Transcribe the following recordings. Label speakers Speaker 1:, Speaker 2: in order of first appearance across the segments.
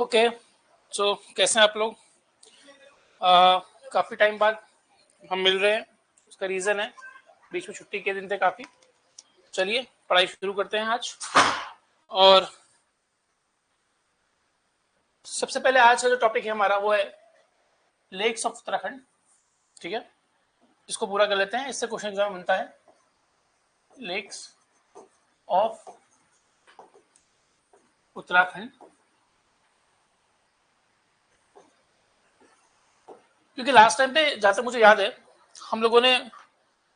Speaker 1: Okay, सो कैसे हैं आप लोग? काफ़ी टाइम बाद हम मिल रहे हैं। उसका रीज़न है बीच में छुट्टी के दिन थे काफ़ी। चलिए पढ़ाई शुरू करते हैं आज। और सबसे पहले आज का जो टॉपिक है हमारा वो है लेक्स ऑफ उत्तराखंड। ठीक है, इसको पूरा कर लेते हैं। इससे क्वेश्चन एग्जाम बनता है लेक्स ऑफ उत्तराखंड, क्योंकि लास्ट टाइम पे जहाँ तक मुझे याद है हम लोगों ने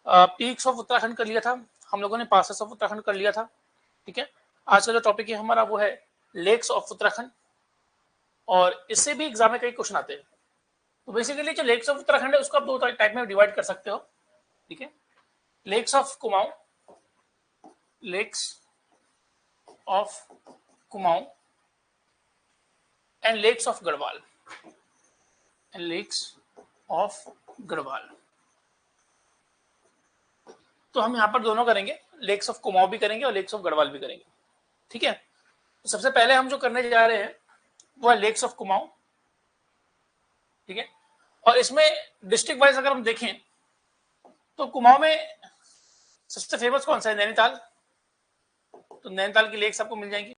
Speaker 1: पीक्स ऑफ उत्तराखंड कर लिया था, हम लोगों ने पासेस ऑफ उत्तराखंड कर लिया था। ठीक है, आज का जो टॉपिक है हमारा वो है लेक्स ऑफ उत्तराखंड, और इससे भी एग्जाम में कई क्वेश्चन आते हैं। तो बेसिकली जो लेक्स ऑफ उत्तराखंड है उसको आप दो टाइप में डिवाइड कर सकते हो। ठीक है, lakes of Kumaon, lakes of Kumaon and lakes of Garhwal, and lakes of Garhwal. तो हम यहाँ पर दोनों करेंगे, लेक्स ऑफ कुमाऊं भी करेंगे और लेक्स ऑफ गढ़वाल भी करेंगे। ठीक है, तो सबसे पहले हम जो करने जा रहे हैं वो है लेक्स ऑफ कुमाऊं। ठीक है, और इसमें डिस्ट्रिक्ट वाइज अगर हम देखें तो कुमाऊं में सबसे फेमस कौन सा है? नैनीताल। तो नैनीताल की लेक्स आपको मिल जाएंगी।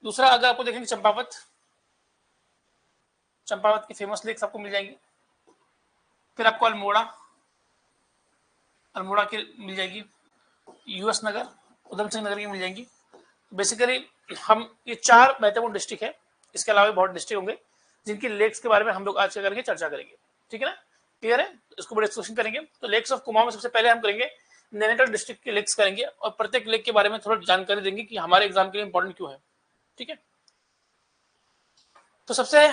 Speaker 1: दूसरा अगर आपको देखेंगे चंपावत, चंपावत की फेमस लेक्स आपको मिल जाएंगी। फिर आपको अल्मोड़ा, अल्मोड़ा की मिल जाएगी। यूएस नगर, उधम सिंह नगर की मिल जाएंगी। बेसिकली हम ये चार महत्वपूर्ण डिस्ट्रिक्ट है, इसके अलावा बहुत डिस्ट्रिक्ट होंगे जिनकी लेक्स के बारे में हम लोग आज करेंगे, चर्चा करेंगे। ठीक है ना, क्लियर है? इसको बड़े डिस्कशन करेंगे। तो लेक्स ऑफ कुमाऊं में सबसे पहले हम करेंगे नैनीताल डिस्ट्रिक्ट के लेक्स करेंगे, और प्रत्येक लेक के बारे में थोड़ा जानकारी देंगे कि हमारे एग्जाम के लिए इंपॉर्टेंट क्यों है। ठीक है, तो सबसे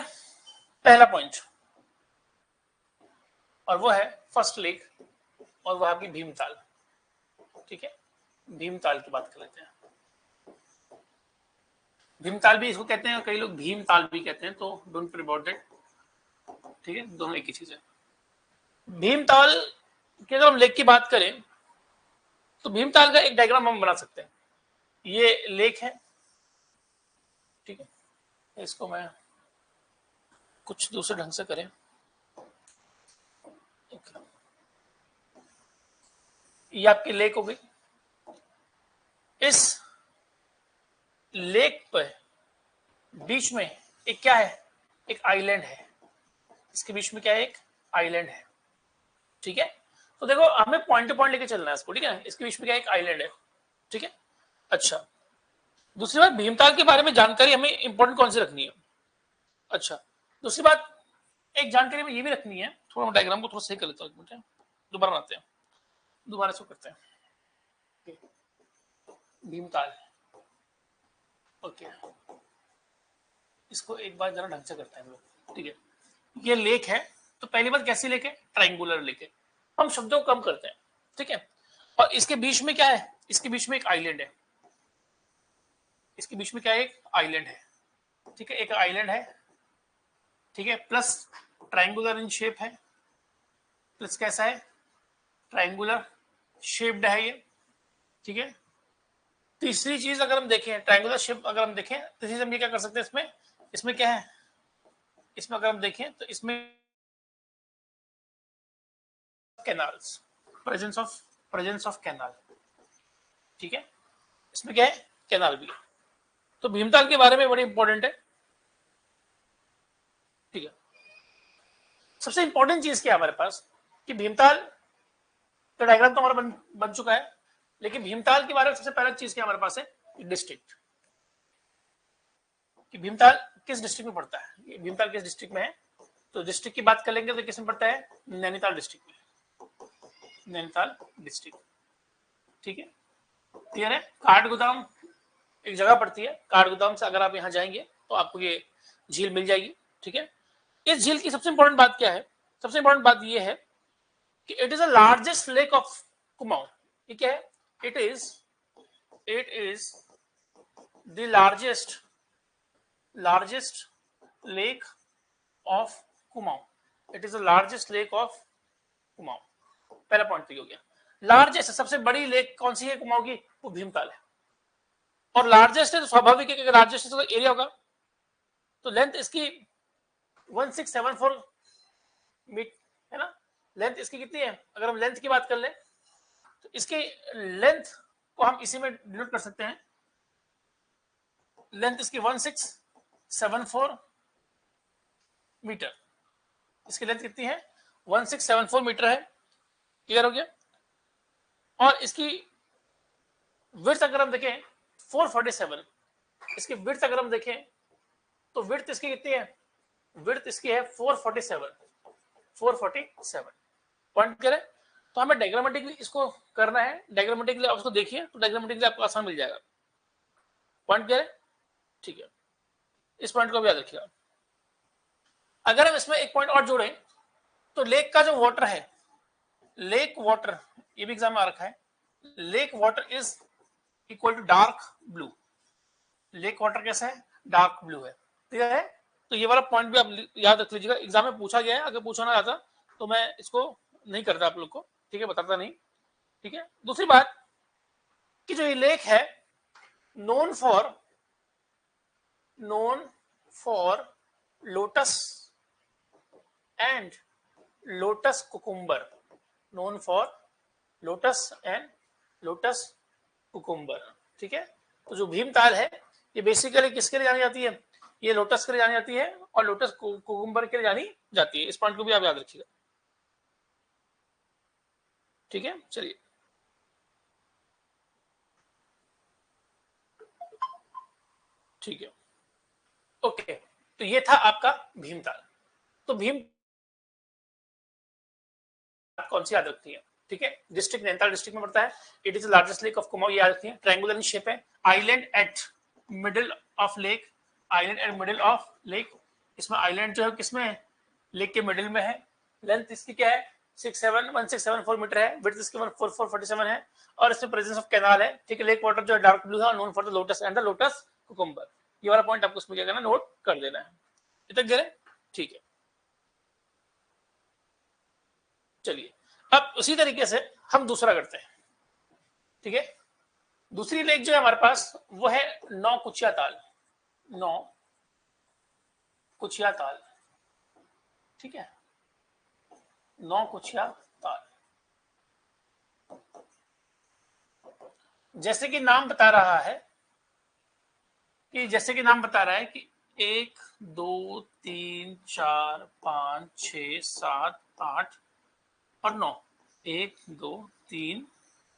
Speaker 1: पहला पॉइंट और वो है फर्स्ट लेक, और वह आपकी भीमताल। ठीक है, भीमताल की बात कर लेते हैं। भीमताल भी इसको कहते हैं, कई लोग भीमताल भी कहते हैं, तो डोंट वरी अबाउट दैट। ठीक है, दोनों एक ही चीज है। भीमताल की अगर हम लेक की बात करें तो भीमताल का एक डायग्राम हम बना सकते हैं। ये लेक है, ठीक है, इसको मैं कुछ दूसरे ढंग से करें। ये आपकी लेक हो गई। इस लेक पर बीच में एक क्या है? एक आइलैंड है। इसके बीच में क्या है? एक आइलैंड है। ठीक है, तो देखो हमें पॉइंट टू पॉइंट लेके चलना है इसको। ठीक है, इसके बीच में क्या है? एक आइलैंड है। ठीक है, अच्छा, दूसरी बात भीमताल के बारे में जानकारी हमें इंपॉर्टेंट कौन सी रखनी है? अच्छा, दूसरी बात एक जानकारी में ये भी रखनी है, थोड़ा डायग्राम को थोड़ा सही कर लेता हूँ, दोबारा बनाते हैं, दोबारा इसको करते हैं। भीमताल, ओके, इसको एक बार जरा ढंग से करते हैं लोग। ठीक है, ये लेक है, तो पहली बात कैसी लेक है? ट्रायंगुलर लेक है। हम शब्दों को कम करते हैं। ठीक है, और इसके बीच में क्या है? इसके बीच में एक आइलैंड है। इसके बीच में क्या है? एक आइलैंड है। ठीक है, एक आइलैंड है। ठीक है, प्लस ट्रायंगुलर इन शेप है, प्लस कैसा है? ट्रायंगुलर शेप्ड है ये। ठीक है, तीसरी चीज अगर हम देखें, ट्रायंगुलर शेप अगर हम देखें, तीसरी चीज हम ये क्या कर सकते हैं इसमें? इसमें क्या है? इसमें अगर हम देखें तो इसमें कैनाल्स, प्रेजेंस ऑफ कैनाल। ठीक है, इसमें क्या है? कैनाल भी है। तो भीमताल के बारे में बड़ी इंपॉर्टेंट है। ठीक है, सबसे इंपॉर्टेंट चीज क्या है हमारे पास कि भीमताल का डायग्राम तो हमारा बन चुका है, लेकिन भीमताल के बारे में सबसे पहला चीज क्या हमारे पास है? डिस्ट्रिक्ट, कि भीमताल किस डिस्ट्रिक्ट में पड़ता है। भीमताल किस डिस्ट्रिक्ट में है? तो डिस्ट्रिक्ट की बात कर लेंगे तो किस में पड़ता है? नैनीताल डिस्ट्रिक्ट में, नैनीताल डिस्ट्रिक्ट। ठीक है, क्लियर है? काठगोदाम एक जगह पड़ती है, काठगोदाम से अगर आप यहाँ जाएंगे तो आपको ये झील मिल जाएगी। ठीक है, इस झील की सबसे इंपॉर्टेंट बात क्या है? सबसे इंपॉर्टेंट बात ये है कि it is the largest lake of Kumaon. ये क्या है? It is the largest lake of Kumaon. It is the largest lake of Kumaon. पहला पॉइंट तो ये हो गया। लार्जेस्ट, सबसे बड़ी लेक कौन सी है कुमाऊं की? वो भीमताल है। और लार्जेस्ट है तो स्वाभाविक है कि लार्जेस्ट है तो एरिया होगा। तो लेंथ इसकी 1674 मीटर है ना। लेंथ इसकी कितनी है, अगर हम लेंथ की बात कर ले तो इसकी लेंथ को हम इसी में डिनोट कर सकते हैं। लेंथ इसकी 1674 मीटर, इसकी लेंथ कितनी है 1674 मीटर है, क्लियर हो गया। और इसकी विड्थ अगर हम देखें 447, इसकी विड्थ अगर हम देखें तो विड्थ इसकी कितनी है, विड्थ इसकी है 447 पॉइंट करें। तो हमें डायग्रामेटिकली इसको करना है, डायग्रामेटिकली आप उसको देखिए तो डायग्रामेटिकली आपको आसान मिल जाएगा। पॉइंट करें, ठीक है, इस पॉइंट को भी याद रखिएगा। अगर हम इसमें एक पॉइंट और जोड़ें तो लेक का जो वाटर है, लेक वाटर, ये भी एग्जाम में आ रखा है, lake water is equal to dark blue. Lake water कैसा है, डार्क ब्लू है, ठीक है। तो ये वाला पॉइंट भी आप याद रख लीजिएगा, एग्जाम में पूछा गया है, अगर पूछा ना जाता तो मैं इसको नहीं करता आप लोग को, ठीक है, बताता नहीं, ठीक है। दूसरी बात कि जो ये लेक है known for lotus and lotus cucumber, known for lotus and lotus cucumber, ठीक है। तो जो भीमताल है ये बेसिकली किसके लिए जानी जाती है, ये लोटस के लिए जानी जाती है और लोटस कुकुम्बर के लिए जानी जाती है। इस पॉइंट को भी आप याद रखिएगा, ठीक है। चलिए ठीक है, ओके। तो ये था आपका भीमताल। तो भीम कौन सी याद रखनी है, ठीक है, डिस्ट्रिक्ट नैनीताल डिस्ट्रिक्ट में पड़ता है। It is the largest lake of Kumaon, याद रखनी है। ट्रायंगुलर इन शेप है, island eight middle of lake, island eight middle of lake. इसमें आइलैंड जो है किसमें है, लेक के मिडिल में है। लेंथ इसकी क्या है 1674 मीटर है, विड्थ इसकी 4447 है और इसमें प्रेजेंस ऑफ कैनाल है, ठीक है। लेक वाटर जो है डार्क ब्लू है, known for the lotus and the lotus cucumber. ये वाला पॉइंट आपको इसमें क्या करना, नोट कर देना है। इतना क्लियर है, ठीक है। चलिए अब उसी तरीके से हम दूसरा करते हैं, ठीक है। दूसरी लेक जो है हमारे पास वो है नौ कुचिया ताल, नौ कुचिया ताल, ठीक है, नौ कुचिया ताल। जैसे कि नाम बता रहा है कि जैसे कि नाम बता रहा है कि 1 2 3 4 5 6 7 8 और 9, 1 2 3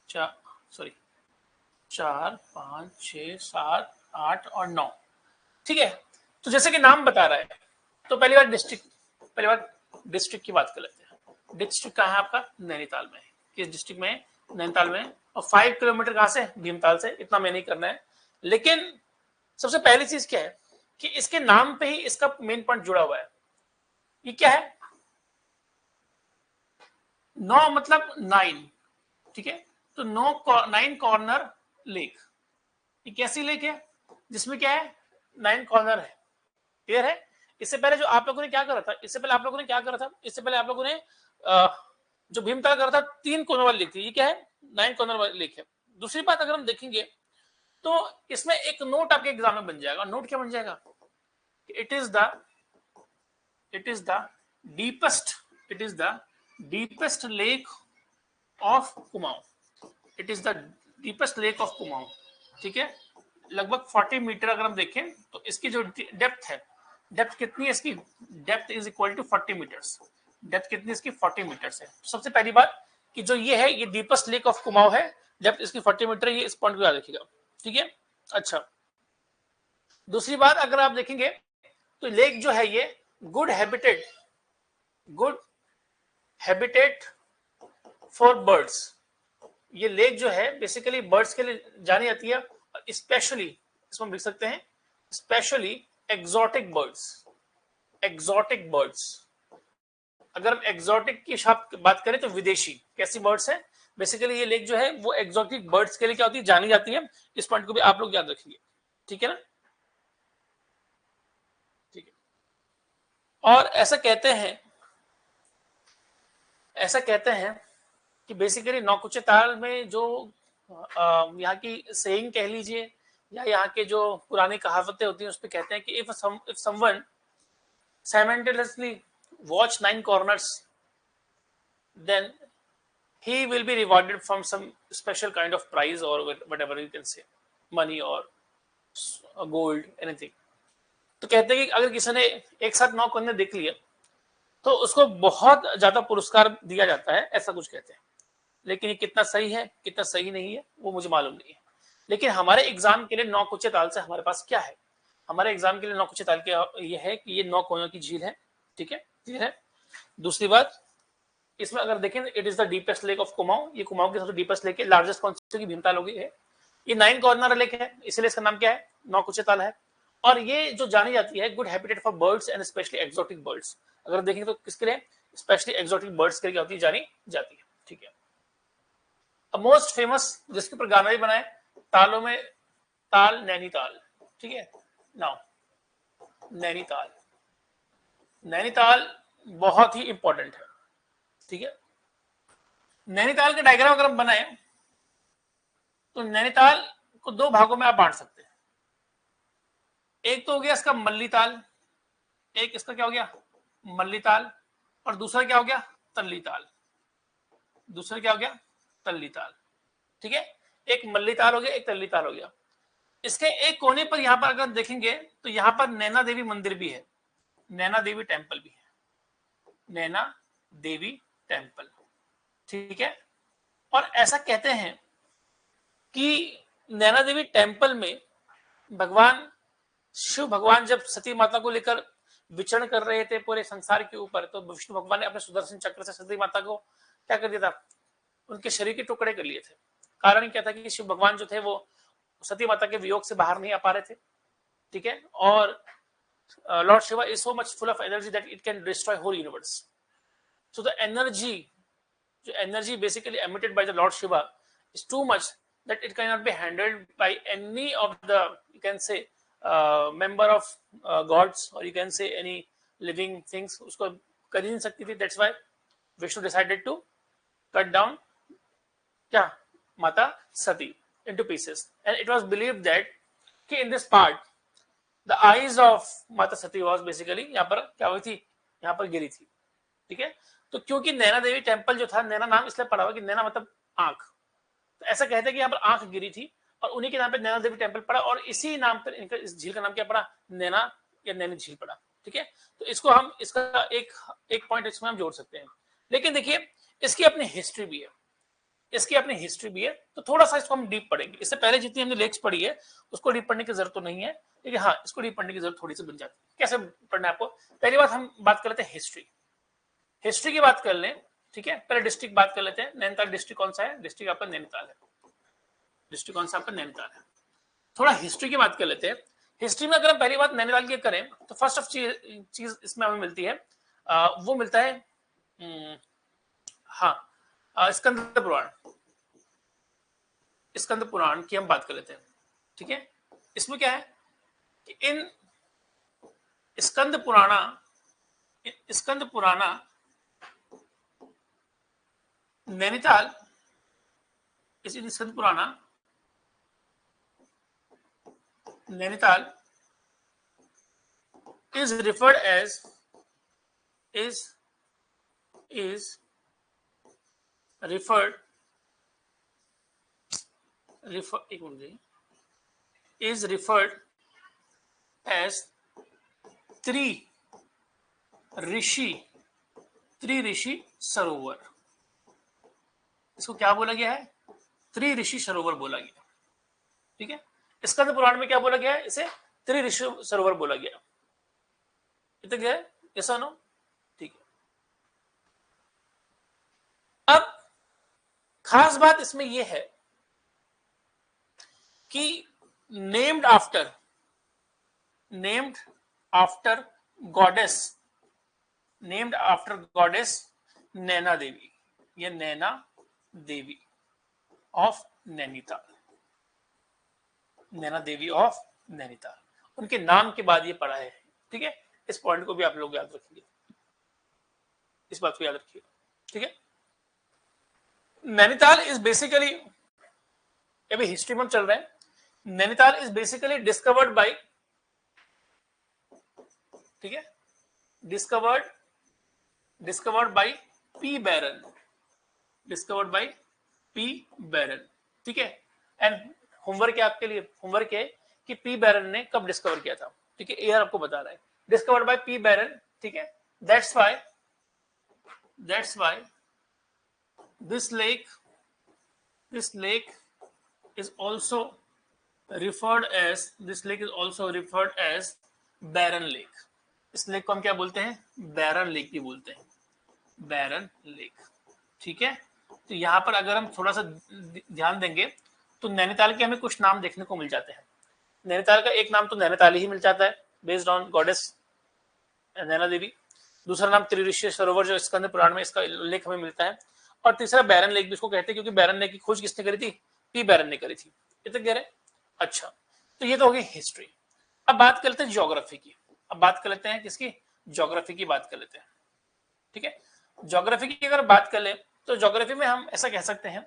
Speaker 1: 4 सॉरी 4 5 6 7 8 और 9, ठीक है। तो जैसे कि नाम बता रहा है तो पहली बार डिस्ट्रिक्ट की बात कर लेते हैं। डिस्ट्रिक्ट कहाँ है आपका, नैनीताल में। किस डिस्ट्रिक्ट में, नैनीताल में। और 5 किलोमीटर कहाँ से, भीमताल से। इतना मैं नहीं करना है, लेकिन सबसे पहली चीज क्या है कि इसके नाम पे ही इसका मेन पॉइंट जुड़ा हुआ है। ये क्या है, 9 मतलब 9, ठीक है। तो 9 कॉर्नर लेक, ये कैसी लेक है जिसमें क्या है 9 कॉर्नर है, क्लियर है। इससे पहले जो आप लोगों ने क्या करा था, इससे पहले आप लोगों ने जो भीमताल करा था 3 कॉर्नर वाली लेक थी, ये क्या है 9 कॉर्नर वाली लेक है। दूसरी बात अगर हम देखेंगे तो इसमें एक नोट आपके एग्जाम में बन जाएगा। नोट क्या बन जाएगा, it is the deepest lake of Kumaon, it is the deepest lake of Kumaon, ठीक है। लगभग 40 मीटर अगर हम देखें तो इसकी जो डेप्थ है, डेप्थ कितनी है इसकी, depth is equal to 40 metres. Depth कितनी इसकी 40 मीटर्स है। सबसे पहली बात कि जो ये है ये डीपेस्ट लेक ऑफ कुमाऊं है, डेप्थ इसकी 40 मीटर है, ये इस पॉइंट को याद रखिएगा, ठीक है। अच्छा, दूसरी बात अगर आप देखेंगे तो लेक जो है ये गुड हैबिटेट फॉर बर्ड्स, ये लेक जो है बेसिकली बर्ड्स के लिए जानी जाती है, स्पेशली इसमें लिख सकते हैं स्पेशली एक्सोटिक बर्ड्स। अगर हम एक्सोटिक की बात करें तो विदेशी कैसी बर्ड्स है, बेसिकली ये लेक जो है वो एक्सोटिक बर्ड्स के लिए क्या होती है, जानी जाती है। इस पॉइंट को भी आप लोग याद रखिए, ठीक है ना, ठीक है। और ऐसा कहते हैं कि बेसिकली नौकुचिया ताल में जो यहाँ की सेइंग कह लीजिए या यहाँ के जो पुरानी कहावतें होती हैं उस पर कहते हैं कि if someone simultaneously watch 9 corners, then he will be rewarded from some special kind of prize or whatever you can say, money or gold, anything. तो कहते हैं कि अगर किसी ने एक साथ 9 कोने देख लिया तो उसको बहुत ज्यादा पुरस्कार दिया जाता है, ऐसा कुछ कहते हैं। लेकिन ये कितना सही है कितना सही नहीं है वो मुझे मालूम नहीं है। लेकिन हमारे एग्जाम के लिए 9 कुचे ताल से हमारे पास क्या है, हमारे एग्जाम के लिए 9 कुचे ताल के ये है कि ये 9 कोनों की झील है, ठीक है, क्लियर है। दूसरी बात, इसमें अगर देखें it is the deepest lake of Kumaon, ये कुमाऊं की सबसे डीपेस्ट लेक है, लार्जेस्ट कौन सी की भीमताल होगी है, ये 9 कॉर्नर लेक है, इसलिए इसका नाम क्या है 9 कुचे ताल है। और ये जो जानी जाती है good habitat for birds and specially exotic birds, अगर देखें तो किसके लिए, स्पेशली एक्सोटिक बर्ड्स के लिए क्या होती है, जानी जाती है, ठीक है। मोस्ट फेमस जिसके ऊपर गाना भी बनाए, तालों में ताल नैनीताल, ठीक है। नाउ नैनीताल, नैनीताल बहुत ही इंपॉर्टेंट है, ठीक है। नैनीताल का डायग्राम अगर हम बनाए तो नैनीताल को 2 भागों में आप बांट सकते हैं। एक तो हो गया इसका मल्लीताल, एक इसका क्या हो गया मल्लीताल, और दूसरा क्या हो गया तल्लीताल, दूसरा क्या हो गया तल्लीताल, ठीक है। एक मल्लीताल हो गया एक तल्लीताल हो गया। इसके एक कोने पर यहां पर अगर देखेंगे तो यहां पर नैना देवी मंदिर भी है, नैना देवी टेम्पल भी है, नैना देवी टेम्पल, ठीक है। और ऐसा कहते हैं कि नैना देवी टेम्पल में भगवान शिव भगवान जब सती माता को लेकर विचरण कर रहे थे पूरे संसार के ऊपर, तो विष्णु भगवान ने अपने सुदर्शन चक्र से सती माता को क्या कर दिया था, उनके शरीर के टुकड़े कर लिए थे। कारण क्या था कि शिव भगवान जो थे वो सती माता के वियोग से बाहर नहीं आ पा रहे थे, ठीक है। और lord Shiva is so much full of energy that it can destroy whole universe. So the energy, जो energy basically emitted by the lord Shiva is too much that it cannot be handled by any of the, you can say, member of gods or you can say any living things, उसको कर ही नहीं सकती थी। that's why Vishnu decided to cut down क्या माता सती into pieces, and it was believed that कि in this part the eyes of माता सती was basically यहाँ पर क्या हुई थी, यहाँ पर गिरी थी, ठीक है। तो क्योंकि नैना देवी टेम्पल जो था, नैना नाम इसलिए पड़ा हुआ कि नैना मतलब आंख, तो ऐसा कहते हैं कि यहाँ पर आंख गिरी थी और उन्हीं के नाम पे नैना देवी टेम्पल पड़ा, और इसी नाम पर इनका इस झील का नाम क्या पड़ा, नैना या नैनी झील पड़ा, ठीक है। तो इसको हम इसका एक पॉइंट इसमें हम जोड़ सकते हैं। लेकिन देखिए इसकी अपनी हिस्ट्री भी है, इसकी अपनी हिस्ट्री भी है, तो थोड़ा सा इसको हम डीप पढ़ेंगे। इससे पहले जितनी हमने लेक्स पढ़ी है उसको डीप पढ़ने की जरूरत तो नहीं है, लेकिन हाँ इसको डीप पढ़ने की जरूरत थोड़ी सी बन जाती है। कैसे पढ़ना है आपको, पहली बात हम बात कर लेते हैं हिस्ट्री, हिस्ट्री की बात कर लें, ठीक है। पहले डिस्ट्रिक्ट बात कर लेते हैं, नैनीताल डिस्ट्रिक्ट कौन सा है, डिस्ट्रिक्ट आपका नैनीताल है, डिस्ट्रिक्ट कौन सा आपका नैनीताल है। थोड़ा हिस्ट्री की बात कर लेते हैं। हिस्ट्री में अगर हम पहली बात नैनीताल की करें तो फर्स्ट ऑफ चीज इसमें हमें मिलती है, वो मिलता है हाँ स्कंद पुराण, स्कंद पुराण की हम बात कर लेते हैं, ठीक है। इसमें क्या है कि इन स्कंद पुराना नैनीताल, इस स्कंद पुराना Nainital is referred as is referred as त्रिऋषि सरोवर। इसको क्या बोला गया है, त्रिऋषि सरोवर बोला गया, ठीक है। स्कंद पुराण में क्या बोला गया है, इसे त्रिऋषि सरोवर बोला गया, इतना क्या है, ऐसा नो, ठीक है। अब खास बात इसमें यह है कि named after goddess Naina Devi, ये नैना देवी ऑफ नैनीताल, नैना देवी ऑफ नैनीताल, उनके नाम के बाद ये पड़ा है, ठीक है। इस पॉइंट को भी आप लोग याद रखिए, इस बात को याद रखिए, ठीक है। नैनीताल इज बेसिकली, अभी हिस्ट्री में चल रहे हैं, Nainital is basically discovered by, ठीक है, discovered discovered by P Barron, discovered by P Barron, ठीक है। एंड होमवर्क है आपके लिए, होमवर्क है कि पी बैरन ने कब डिस्कवर किया था, ठीक है, ईयर आपको बता रहा है, डिस्कवर्ड बाय पी बैरन, ठीक है। That's why this lake this lake is also this lake is also referred as barren lake। इस लेक को हम क्या बोलते हैं, बैरन लेक भी बोलते हैं, बैरन लेक, ठीक है। तो यहाँ पर अगर हम थोड़ा सा ध्यान देंगे तो नैनीताल के हमें कुछ नाम देखने को मिल जाते हैं। नैनीताल का एक नाम तो नैनीताल ही मिल जाता है, बेस्ड ऑन गॉडेस नैना देवी। दूसरा नाम त्रिऋषि सरोवर जो स्कंद पुराण में इसका उल्लेख हमें मिलता है। और तीसरा बैरन लेक भी इसको कहते हैं, क्योंकि बैरन लेक की खोज किसने करी थी, पी बैरन ने करी थी। ये तो कह रहे, अच्छा, तो ये तो हो गई हिस्ट्री। अब बात कर लेते हैं ज्योग्राफी की, अब बात कर लेते हैं किसकी, ज्योग्राफी की बात कर लेते हैं, ठीक है। ज्योग्राफी की अगर बात कर ले तो ज्योग्राफी में हम ऐसा कह सकते हैं,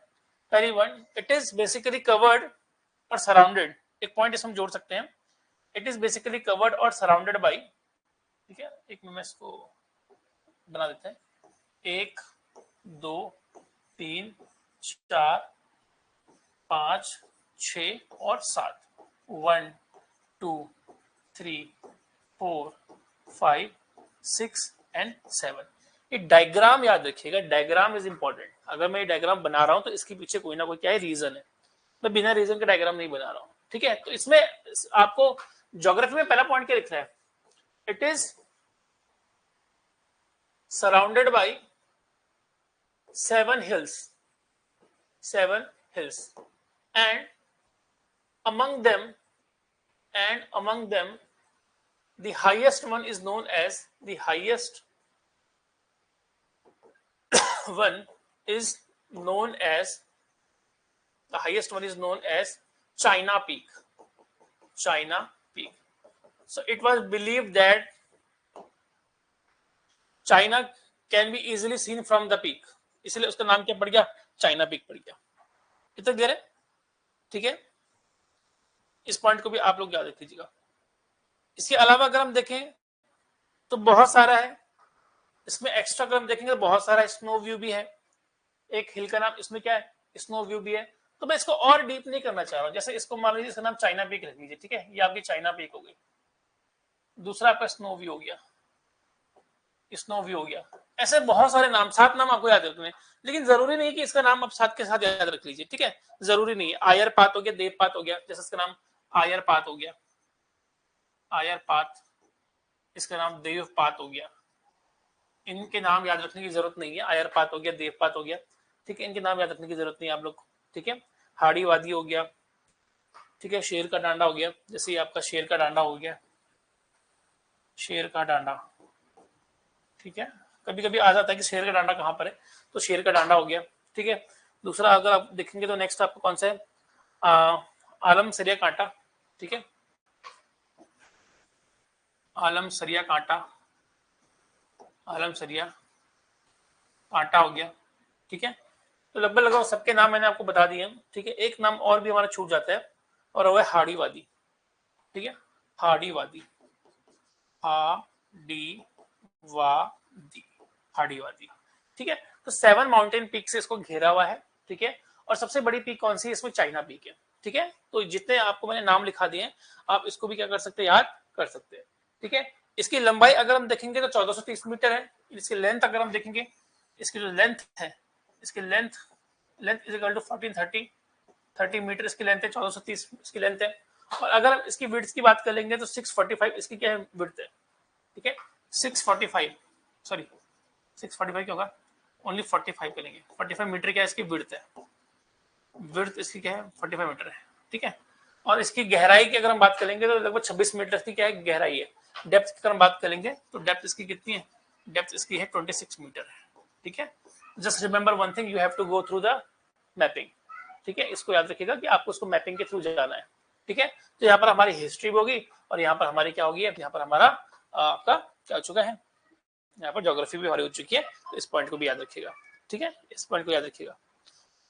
Speaker 1: पहली one, it is basically covered और सराउंडेड, एक पॉइंट इसमें जोड़ सकते हैं, इट इज बेसिकली कवर्ड और सराउंडेड बाई, ठीक है, एक मिनट में इसको बना देते हैं, 1 2 3 4 5 6 और 7, 1 2 3 4 5 6 एंड 7। ये डायग्राम याद रखिएगा, डायग्राम इज इंपॉर्टेंट। अगर मैं ये डायग्राम बना रहा हूं तो इसके पीछे कोई ना कोई क्या है, रीजन है। मैं बिना रीजन के डायग्राम नहीं बना रहा हूं, ठीक है। तो इसमें आपको ज्योग्राफी में पहला पॉइंट क्या लिख रहा है, it is surrounded by 7 hills, 7 hills, and among them the highest one is known as, the highest one is known as, the highest one is known as China Peak, China Peak। So it was believed that China can be easily seen from the peak, इसलिए उसका नाम क्या पड़ गया, China peak पड़ गया। कितना clear है, ठीक है। इस पॉइंट को भी आप लोग याद रख लीजिएगा। इसके अलावा अगर हम देखें तो बहुत सारा है इसमें, एक्स्ट्रा अगर हम देखेंगे तो बहुत सारा स्नो व्यू भी है, एक हिल का नाम इसमें क्या है, स्नो व्यू भी है। तो मैं इसको और डीप नहीं करना चाह रहा हूं, जैसे इसको मान लीजिए इसका नाम चाइना पीक रख लीजिए, ठीक है, ये आपकी चाइना पीक हो गई। दूसरा आपका स्नो व्यू हो गया, स्नो व्यू हो गया। ऐसे बहुत सारे नाम, 7 नाम आपको याद रखने, लेकिन जरूरी नहीं कि इसका नाम आप 7 के साथ याद रख लीजिए, ठीक है, जरूरी नहीं है। आयर पात हो गया, देव पात हो गया, जैसे इसका नाम आयर पात हो गया, आयर पात, इसका नाम देव पात हो गया। इनके नाम याद रखने की जरूरत नहीं है, आयर पात हो गया, देव पात हो गया, ठीक है, इनके नाम याद रखने की जरूरत नहीं है आप लोग, ठीक है। हाड़ी वादी हो गया, ठीक है, शेर का डांडा हो गया, जैसे आपका शेर का डांडा हो गया, शेर का डांडा, ठीक है, कभी कभी आ जाता है कि शेर का डांडा कहाँ पर है, तो शेर का डांडा हो गया, ठीक है। दूसरा अगर आप देखेंगे तो नेक्स्ट आपको कौन सा है, आलम सरिया कांटा, ठीक है, आलम सरिया कांटा, आलम सरिया कांटा हो गया, ठीक है। तो लगभग सबके नाम मैंने आपको बता दिए, ठीक है। एक नाम और भी हमारा छूट जाता है और वो है हाड़ी वादी, ठीक है, हाड़ी वादी, हाड़ी वादी, हाड़ी वादी, ठीक है। तो 7 माउंटेन पीक से इसको घेरा हुआ है, ठीक है। और सबसे बड़ी पीक कौन सी है, इसमें चाइना पीक है, ठीक है। तो जितने आपको मैंने नाम लिखा दिए आप इसको भी क्या कर सकते हैं, याद कर सकते हैं, ठीक है। इसकी लंबाई अगर हम देखेंगे तो 1430 मीटर है। इसकी लेंथ अगर हम देखेंगे, इसकी जो लेंथ है, इसकी length is equal to 1430 metre इसकी लेंथ है, 1430 इसकी लेंथ है। और अगर इसकी विड्थ की बात कर लेंगे तो 645 इसकी क्या है, विड्थ है, ठीक है, 645, सॉरी 645 क्या होगा, ओनली 45 करेंगे, 45 मीटर क्या है इसकी विड्थ है, विड्थ इसकी क्या है 45 मीटर है, ठीक है। और इसकी गहराई की अगर हम बात करेंगे तो लगभग 26 मीटर की क्या है, गहराई है। डेप्थ की अगर हम बात करेंगे तो डेप्थ इसकी कितनी है, डेप्थ इसकी है 26 मीटर है, ठीक है। Just remember one thing, you have to go through the mapping, ठीक है, इसको याद रखिएगा कि आपको उसको मैपिंग के थ्रू जाना है, ठीक है। तो यहाँ पर हमारी हिस्ट्री होगी और यहाँ पर हमारी क्या होगी, यहाँ पर हमारा आपका क्या हो चुका है, यहाँ पर ज्योग्राफी भी हमारी हो चुकी है। तो इस पॉइंट को भी याद रखिएगा, ठीक है, इस पॉइंट को याद रखिएगा,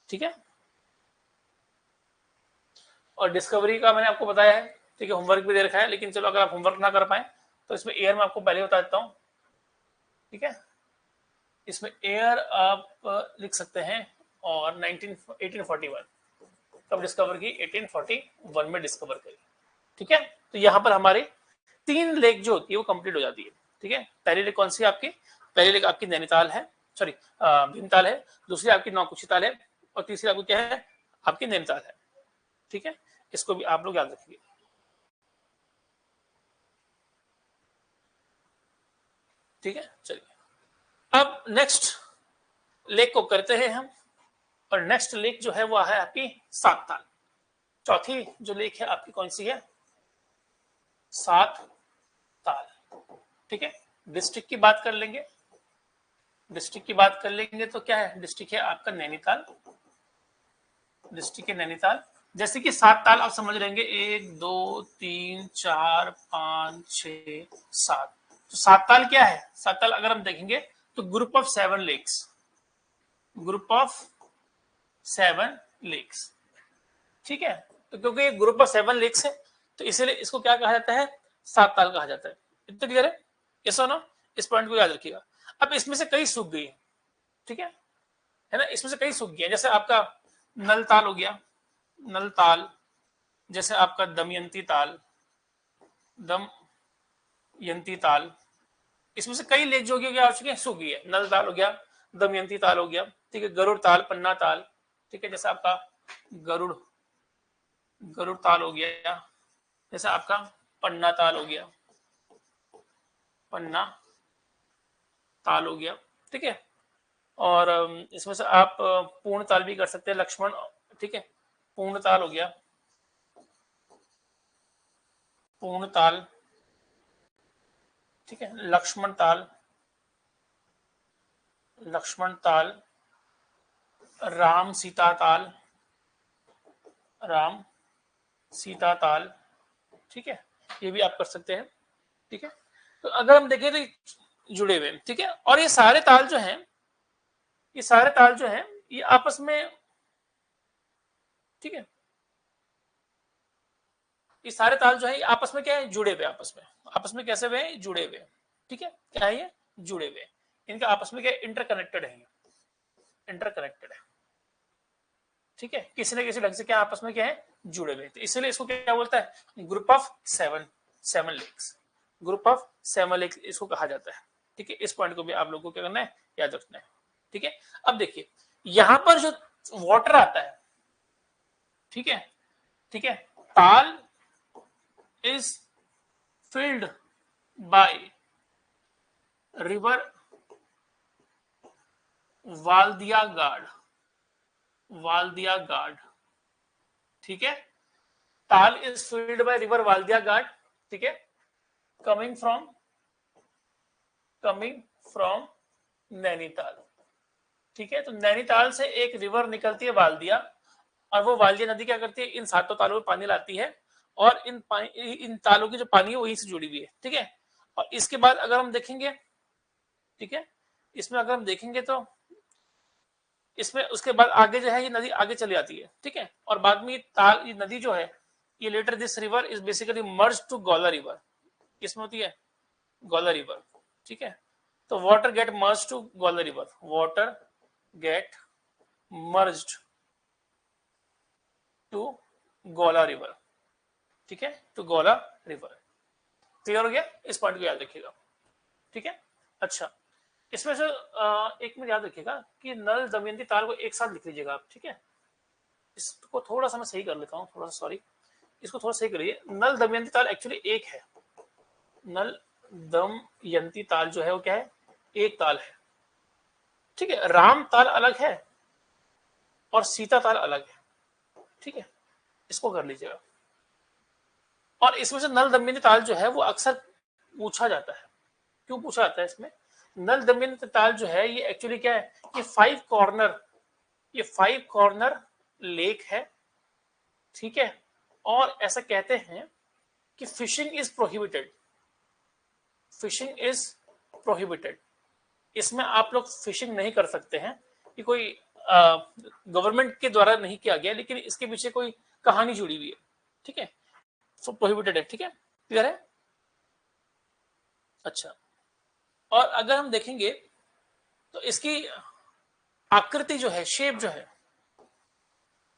Speaker 1: ठीक है। और डिस्कवरी का मैंने आपको बताया है, ठीक है, होमवर्क भी दे रखा है, लेकिन चलो अगर आप होमवर्क ना कर पाए तो इसमें एयर में आपको पहले बता देता हूँ, ठीक है। इसमें एयर आप लिख सकते हैं और 1841 कब डिस्कवर की, 1841 में डिस्कवर करी, ठीक है। तो यहाँ पर हमारे 3 लेक जो होती है वो कंप्लीट हो जाती है, ठीक है। पहली लेक कौन सी है आपकी, पहली लेक आपकी नैनीताल है, सॉरी भीमताल है, दूसरी आपकी नौकुचिताल है, और तीसरी आपको क्या है, आपकी नैनीताल है, ठीक है। इसको भी आप लोग याद रखिए, ठीक है। चलिए अब नेक्स्ट लेक को करते हैं हम, और नेक्स्ट लेक जो है वो है आपकी सात ताल। चौथी जो लेक है आपकी कौन सी है, सात ताल, ठीक है। डिस्ट्रिक्ट की बात कर लेंगे, डिस्ट्रिक्ट की बात कर लेंगे तो क्या है, डिस्ट्रिक्ट है आपका नैनीताल, डिस्ट्रिक्ट है नैनीताल। जैसे कि सात ताल आप समझ लेंगे, 1 2 3 4 5 6 7, तो सात ताल क्या है, सात ताल अगर हम देखेंगे तो group of 7 lakes, group of 7 lakes, ठीक है। तो क्योंकि ये ग्रुप ऑफ 7 लेक्स है तो इसीलिए इसको क्या कहा जाता है, सात ताल कहा जाता है। इतना क्लियर है, यस और नो, इस पॉइंट को याद रखिएगा। अब इसमें से कई सूख गई, ठीक है ना, इसमें से कई सूख गए, जैसे आपका नल ताल हो गया, नल ताल, जैसे आपका दमयंती ताल, दमयंती ताल, इसमें से कई लेक जो क्या हो चुकी है, सूख गई है। नल ताल हो गया, दमयंती ताल हो गया, ठीक है, गरुड़ ताल, पन्ना ताल, ठीक है, जैसे आपका गरुड़ गरुड़ ताल हो गया, जैसे आपका पन्ना ताल हो गया, पन्ना ताल हो गया, ठीक है। और इसमें से आप पूर्ण ताल भी कर सकते हैं, लक्ष्मण, ठीक है, पूर्ण ताल हो गया, पूर्ण ताल, ठीक है, लक्ष्मण ताल, लक्ष्मण ताल, राम सीता ताल, राम सीता ताल, ठीक है, ये भी आप कर सकते हैं, ठीक है। तो अगर हम देखें तो जुड़े हुए, ठीक है। और ये सारे ताल जो हैं, ये सारे ताल जो हैं ये आपस में, ठीक है, ये सारे ताल जो है आपस में क्या है, जुड़े हुए, आपस में कैसे हुए हैं, जुड़े हुए, ठीक है। क्या है ये, जुड़े हुए, इनके आपस में क्या इंटरकनेक्टेड है, इंटरकनेक्टेड है, ठीक है, किसी न किसी ढंग से क्या आपस में क्या है, जुड़े हुए। तो इसलिए इसको क्या बोलता है, group of 7 lakes, group of 7 lakes इसको कहा जाता है, ठीक है। इस पॉइंट को भी आप लोगों को क्या करना है, याद रखना है, ठीक है। अब देखिए यहां पर जो वाटर आता है, ठीक है, ठीक है, ताल is filled by river वाल्दिया गार्ड, वाल्दिया गार्ड, ठीक है। ताल इज फिल्ड बाय रिवर वाल्दिया गार्ड, ठीक है, कमिंग फ्रॉम नैनीताल, ठीक है। तो नैनीताल से एक रिवर निकलती है वाल्दिया, और वो वाल्दिया नदी क्या करती है, इन सातों तालों में पानी लाती है, और इन तालों की जो पानी है वहीं से जुड़ी हुई है, ठीक है। और इसके बाद अगर हम देखेंगे, ठीक है, इसमें अगर हम देखेंगे तो इसमें उसके बाद आगे जो है ये नदी आगे चली जाती है, ठीक है। और बाद में ये नदी जो है, ये later this river is basically merge to Gola river, किसमें होती है, गोला रिवर, ठीक है। तो water get merge to Gola river, water get merged to Gola river, ठीक है, टू गोला रिवर। क्लियर हो गया, इस पॉइंट को याद रखिएगा, ठीक है। अच्छा, इसमें से एक मिनट याद रखिएगा कि नल दमयंती ताल को एक साथ लिख लीजिएगा आप, ठीक है। इसको थोड़ा सा मैं सही कर लेता हूँ, थोड़ा सा सॉरी, इसको थोड़ा सही करिए। नल दमयंती ताल एक्चुअली एक है, नल दमयंती ताल जो है वो क्या है, एक ताल है, ठीक है। राम ताल अलग है और सीता ताल अलग है, ठीक है, इसको कर लीजिएगा। और इसमें से नल दमयंती ताल जो है वो अक्सर पूछा जाता है, क्यों पूछा जाता है इसमें, नल दमयंती ताल जो है ये एक्चुअली क्या है, ये 5 कॉर्नर लेक है, ठीक है। और ऐसा कहते हैं कि fishing is prohibited, fishing is prohibited, इसमें आप लोग फिशिंग नहीं कर सकते हैं। ये कोई गवर्नमेंट के द्वारा नहीं किया गया, लेकिन इसके पीछे कोई कहानी जुड़ी हुई है, ठीक है, सो प्रोहिबिटेड है, ठीक है, क्लियर है। अच्छा, और अगर हम देखेंगे तो इसकी आकृति जो है, शेप जो है,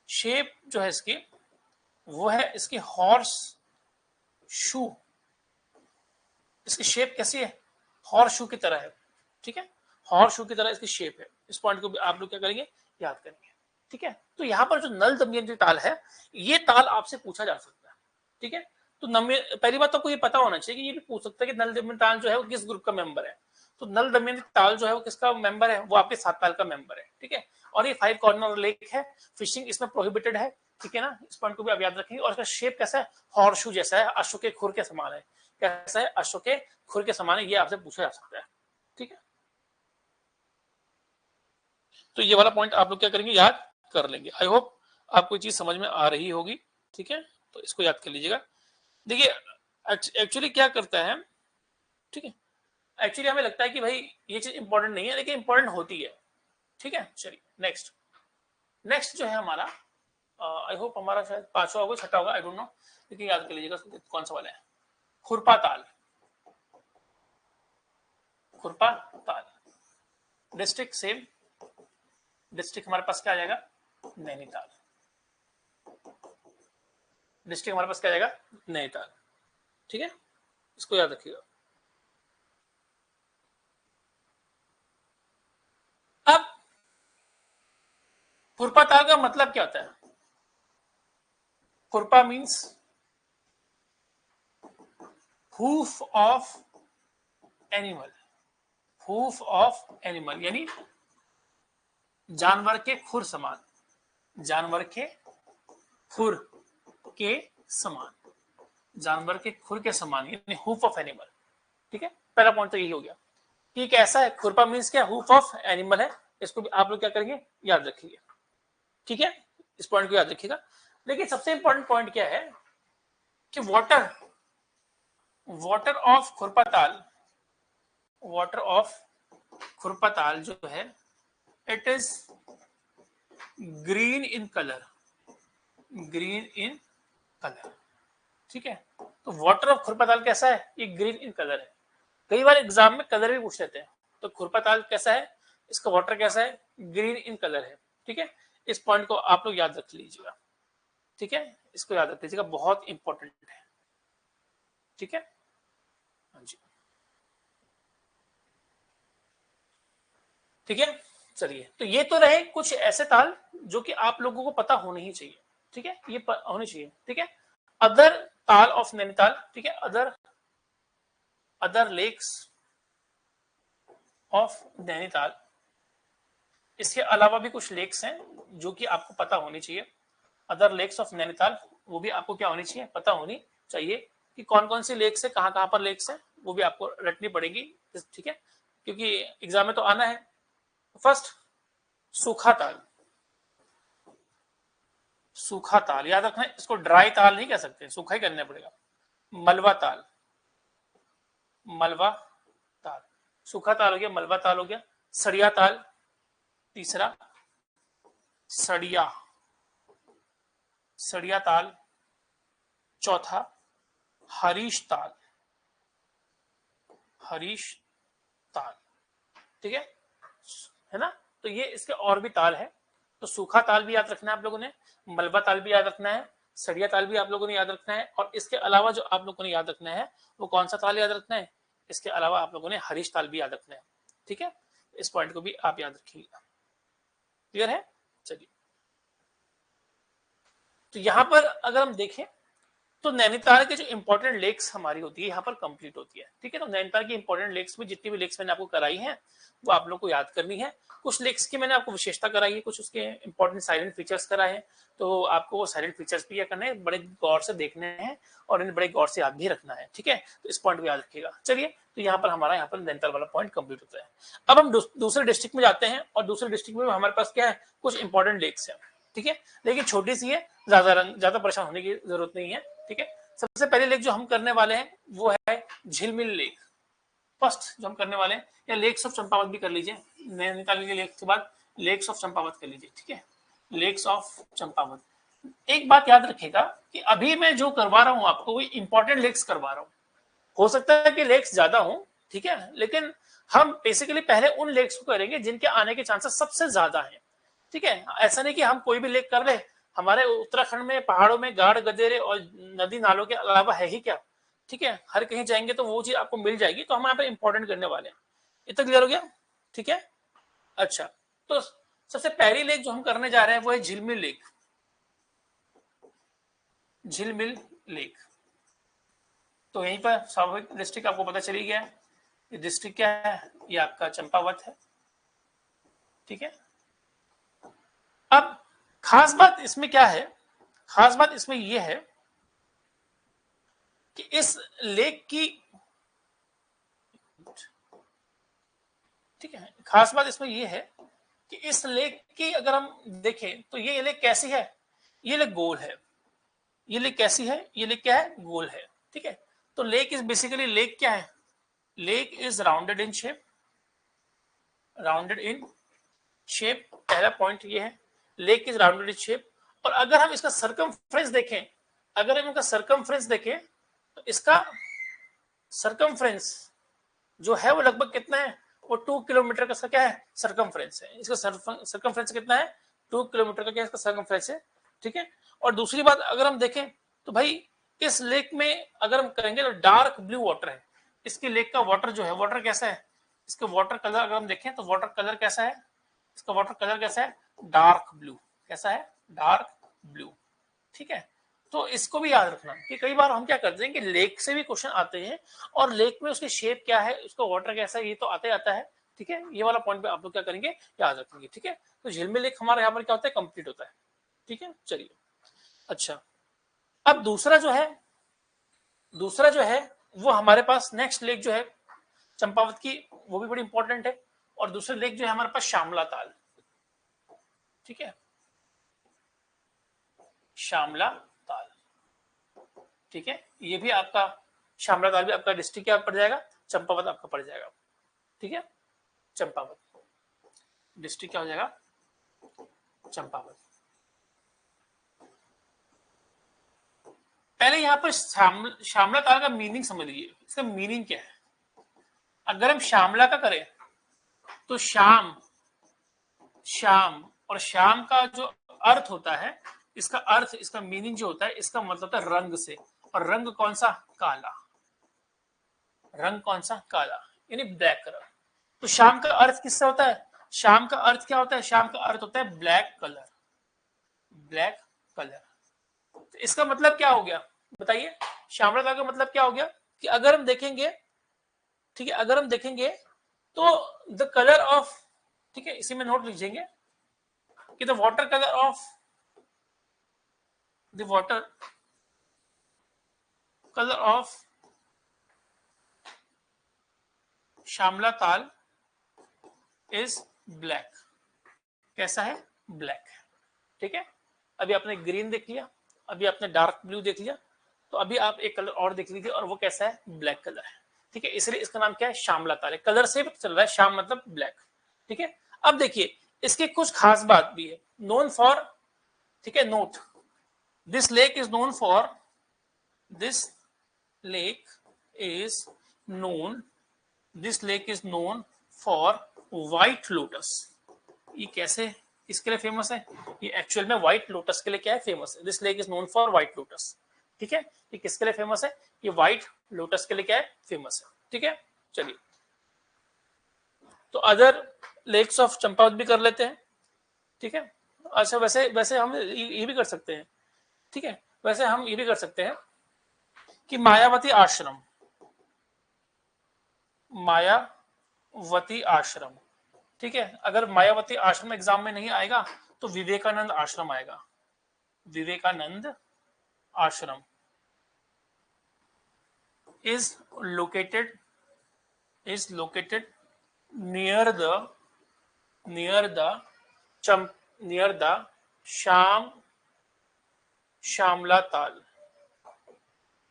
Speaker 1: शेप जो है इसकी, वो है इसकी हॉर्स शू। इसकी शेप कैसी है, हॉर्स शू की तरह है, ठीक है, हॉर्स शू की तरह इसकी शेप है। इस पॉइंट को भी आप लोग क्या करेंगे, याद करेंगे, ठीक है। तो यहाँ पर जो नल दमयंती ताल है, ये ताल आपसे पूछा जा सकता है, ठीक है। तो पहली बात तो आपको ये पता होना चाहिए कि ये भी पूछ सकता है कि नल दमयंती ताल जो है वो किस ग्रुप का मेंबर है। तो नल दमयंती ताल जो है वो किसका मेंबर है, वो आपके 7 ताल का मेंबर है, ठीक है। और ये 5 कॉर्नर लेक है, फिशिंग इसमें प्रोहिबिटेड है, ठीक है ना, इस पॉइंट को भी आप याद रखेंगे। और इसका शेप कैसा है, हॉर्सशू जैसा है, अश्व के खुर के समान है। कैसा है, अश्व के खुर के समान है, ये आपसे पूछा जा सकता है, ठीक है। तो ये वाला पॉइंट आप लोग क्या करेंगे, याद कर लेंगे। आई होप आपको चीज समझ में आ रही होगी, ठीक है, तो इसको याद कर लीजिएगा। देखिए एक्चुअली क्या करता है, ठीक है, एक्चुअली हमें लगता है कि भाई ये चीज इंपॉर्टेंट नहीं है, लेकिन इंपॉर्टेंट होती है, ठीक है। चलिए नेक्स्ट, नेक्स्ट जो है हमारा, आई होप हमारा शायद 5वां होगा, 6वां होगा, आई डोंट नो, लेकिन याद कर लीजिएगा कौन सा वाला है, खुरपा ताल। खुरपा ताल डिस्ट्रिक्ट सेम, डिस्ट्रिक्ट हमारे पास क्या आ जाएगा, नैनीताल। डिस्ट्रिक्ट हमारे पास क्या आ जाएगा, नैनीताल, ठीक है, इसको याद रखिएगा। अब खुरपा ताल का मतलब क्या होता है, खुरपा means hoof of animal, hoof of animal यानी जानवर के खुर समान, जानवर के खुर के समान, जानवर के खुर के समान यानी हूफ ऑफ एनिमल, ठीक है। पहला पॉइंट तो यही हो गया कि कैसा है, खुरपा मीन्स क्या, हूफ ऑफ एनिमल है। इसको भी आप लोग क्या करेंगे, याद रखिए, ठीक है, इस पॉइंट को याद रखिएगा। लेकिन सबसे इंपॉर्टेंट पॉइंट क्या है कि water, water of Khurpatal, water of Khurpatal जो है, it is green in colour, green in colour, ठीक है। तो वाटर ऑफ खुरपाताल कैसा है, ये ग्रीन इन कलर है। कई बार एग्जाम में कलर भी पूछ लेते हैं, तो खुरपाताल कैसा है, इसका वाटर कैसा है, ग्रीन इन कलर है, ठीक है। इस पॉइंट को आप लोग याद रख लीजिएगा, ठीक है, इसको याद रख लीजिएगा, बहुत इंपॉर्टेंट है, ठीक है। हाँ जी, ठीक है। चलिए, तो ये तो रहे कुछ ऐसे ताल जो कि आप लोगों को पता होने ही चाहिए, ठीक है, ये होने चाहिए, ठीक है। अदर ताल ऑफ नैनीताल, ठीक है, other other lakes of Nainital, इसके अलावा भी कुछ लेक्स हैं जो कि आपको पता होनी चाहिए। अदर लेक्स ऑफ नैनीताल, वो भी आपको क्या होनी चाहिए, पता होनी चाहिए कि कौन कौन सी लेक्स है, कहाँ कहाँ पर लेक्स है, वो भी आपको रटनी पड़ेगी, ठीक है, क्योंकि एग्जाम में तो आना है। फर्स्ट, सूखा ताल, सूखा ताल याद रखना है, इसको ड्राई ताल नहीं कह सकते, सूखा ही करना पड़ेगा। मलवा ताल, मलवा ताल, सूखा ताल हो गया, मलवा ताल हो गया। सड़िया ताल, तीसरा सड़िया, सड़िया ताल। चौथा हरीश ताल, हरीश ताल, ठीक है ना। तो ये इसके और भी ताल है, तो सूखा ताल भी याद रखना है आप लोगों ने, मलबा ताल भी याद रखना है, सड़िया ताल भी आप लोगों ने याद रखना है, और इसके अलावा जो आप लोगों ने याद रखना है वो कौन सा ताल याद रखना है, इसके अलावा आप लोगों ने हरीश ताल भी याद रखना है, ठीक है। इस पॉइंट को भी आप याद रखिएगा, क्लियर है। चलिए, तो यहां पर अगर हम देखें तो नैनीताल के जो इंपॉर्टेंट लेक्स हमारी होती है यहाँ पर कंप्लीट होती है, ठीक है। तो नैनीताल की इंपॉर्टेंट लेक्स में जितनी भी लेक्स मैंने आपको कराई हैं वो आप लोग को याद करनी है। कुछ लेक्स की मैंने आपको विशेषता कराई है, कुछ उसके इंपॉर्टेंट साइलेंट फीचर्स कराए हैं, तो आपको वो साइलेंट फीचर्स भी क्या करना है, बड़े गौर से देखने हैं और इन्हें बड़े गौर से याद भी रखना है, ठीक है। तो इस पॉइंट को याद रखिएगा। चलिए, तो यहाँ पर हमारा यहाँ पर नैनीताल वाला पॉइंट कंप्लीट होता है। अब हम दूसरे डिस्ट्रिक्ट में जाते हैं, और दूसरे डिस्ट्रिक्ट में हमारे पास क्या है, कुछ इंपॉर्टेंट लेक्स है, ठीक है, लेकिन छोटी सी है, ज्यादा परेशान होने की जरूरत नहीं है, ठीक है। सबसे पहले लेक जो हम करने वाले हैं वो है झिलमिल लेक। फर्स्ट जो हम करने वाले हैं, या लेक्स ऑफ चंपावत भी कर लीजिए, नैनीताल के लेक के बाद लेक्स ऑफ चंपावत कर लीजिए, ठीक है, लेक्स ऑफ चंपावत। एक बात याद रखिएगा कि अभी मैं जो करवा रहा हूं आपको वो इंपॉर्टेंट लेक्स करवा रहा हूं। हो सकता है कि लेक्स ज्यादा हो, ठीक है, लेकिन हम बेसिकली पहले उन लेक्स को करेंगे जिनके आने के चांसेस सबसे ज्यादा है। ठीक है, ऐसा नहीं कि हम कोई भी लेक कर ले। हमारे उत्तराखंड में पहाड़ों में गाड़ गदेरे और नदी नालों के अलावा है ही क्या। ठीक है, हर कहीं जाएंगे तो वो चीज आपको मिल जाएगी, तो हम यहाँ पे इंपॉर्टेंट करने वाले हैं। इतना क्लियर हो गया? ठीक है, अच्छा, तो सबसे पहली लेक जो हम करने जा रहे हैं वो है झिलमिल लेक। झिलमिल लेक, तो यहीं पर स्वाभाविक डिस्ट्रिक्ट आपको पता चली गया है। ये डिस्ट्रिक्ट क्या है? ये आपका चंपावत है। ठीक है, अब खास बात इसमें क्या है? खास बात इसमें यह है कि इस लेक की, ठीक है, खास बात इसमें यह है कि इस लेक की अगर हम देखें तो ये लेक कैसी है? ये लेक गोल है। ये लेक कैसी है? ये लेक क्या है? गोल है। ठीक है, तो लेक इज बेसिकली, लेक क्या है? Lake is rounded in shape. Rounded in shape, पहला पॉइंट ये है, lake is rounded in shape. और अगर हम इसका सरकमफ्रेंस देखें, अगर हम इसका सरकमफ्रेंस देखें तो इसका सरकमफ्रेंस जो है वो लगभग कितना है? वो 2 किलोमीटर का क्या है? सरकमफ्रेंस है। इसका सरकमफ्रेंस कितना है? 2 किलोमीटर का क्या इसका सरकमफ्रेंस है। ठीक है, और दूसरी बात अगर हम देखें तो भाई इस लेक में अगर हम करेंगे तो डार्क ब्लू वाटर है। इसकी लेक का वाटर जो है, वाटर कैसा है? इसका वाटर कलर अगर हम देखें तो वाटर कलर कैसा है? इसका वाटर कलर कैसा है? Dark blue. कैसा है? Dark blue. ठीक है, तो इसको भी याद रखना कि कई बार हम क्या करते हैं कि लेक से भी क्वेश्चन आते हैं और लेक में उसकी शेप क्या है, उसका वाटर कैसा है, ये तो आते आता है। ठीक है, ये वाला पॉइंट पे आप लोग क्या करेंगे? याद रखेंगे। ठीक है, तो झिलमिल लेक हमारे यहाँ पर क्या होता है? कंप्लीट होता है। ठीक है, चलिए, अच्छा, अब दूसरा जो है वो हमारे पास नेक्स्ट लेक जो है चंपावत की, वो भी बड़ी इंपॉर्टेंट है। और दूसरी लेक जो है हमारे पास श्यामला ताल। ठीक है, श्यामला ताल। ठीक है, ये भी आपका, श्यामला ताल भी आपका डिस्ट्रिक्ट क्या पड़ जाएगा? चंपावत आपका पड़ जाएगा। ठीक है, चंपावत डिस्ट्रिक्ट क्या हो जाएगा? चंपावत। पहले यहां पर श्यामला ताल का मीनिंग समझ लीजिए। इसका मीनिंग क्या है? अगर हम श्यामला का करें तो श्याम, श्याम और श्याम का जो अर्थ होता है, इसका अर्थ, इसका मीनिंग जो होता है, इसका मतलब होता है रंग से। और रंग कौन सा? काला। रंग कौन सा? काला, यानी ब्लैक कलर। तो श्याम का अर्थ किससे होता है? श्याम का अर्थ क्या होता है? श्याम का अर्थ होता है ब्लैक कलर। ब्लैक कलर, तो इसका मतलब क्या हो गया बताइए? श्यामला ताल का मतलब क्या हो गया कि अगर हम देखेंगे, ठीक है, अगर हम देखेंगे तो द कलर ऑफ, ठीक है, इसी में नोट लीजिएंगे कि the water colour of, the water colour of Shyamla Tal is black. कैसा है? ब्लैक। ठीक है, अभी आपने ग्रीन देख लिया, अभी आपने डार्क ब्लू देख लिया, तो अभी आप एक कलर और देख लीजिए और वो कैसा है? ब्लैक कलर है। ठीक है, इसलिए इसका नाम क्या है? श्यामला ताल है। कलर से चल रहा है, श्याम मतलब ब्लैक। ठीक है, अब देखिए इसके कुछ खास बात भी है। नोन फॉर, ठीक है, note, this lake is known for, this lake is known, this lake is known for white lotus. ये कैसे इसके लिए फेमस है? ये एक्चुअल में व्हाइट लोटस के लिए क्या है? फेमस है। This lake is known for white lotus. ठीक है, ये किसके लिए फेमस है? ये व्हाइट लोटस के लिए क्या है? फेमस है। ठीक है, चलिए, तो अदर लेक्स ऑफ चंपावत भी कर लेते हैं। ठीक है, अच्छा, वैसे वैसे हम ये भी कर सकते हैं। ठीक है, वैसे हम ये भी कर सकते हैं कि मायावती आश्रम, मायावती आश्रम, ठीक है, अगर मायावती आश्रम एग्जाम में नहीं आएगा तो विवेकानंद आश्रम आएगा। विवेकानंद आश्रम is located near the near the Shyamala Tal.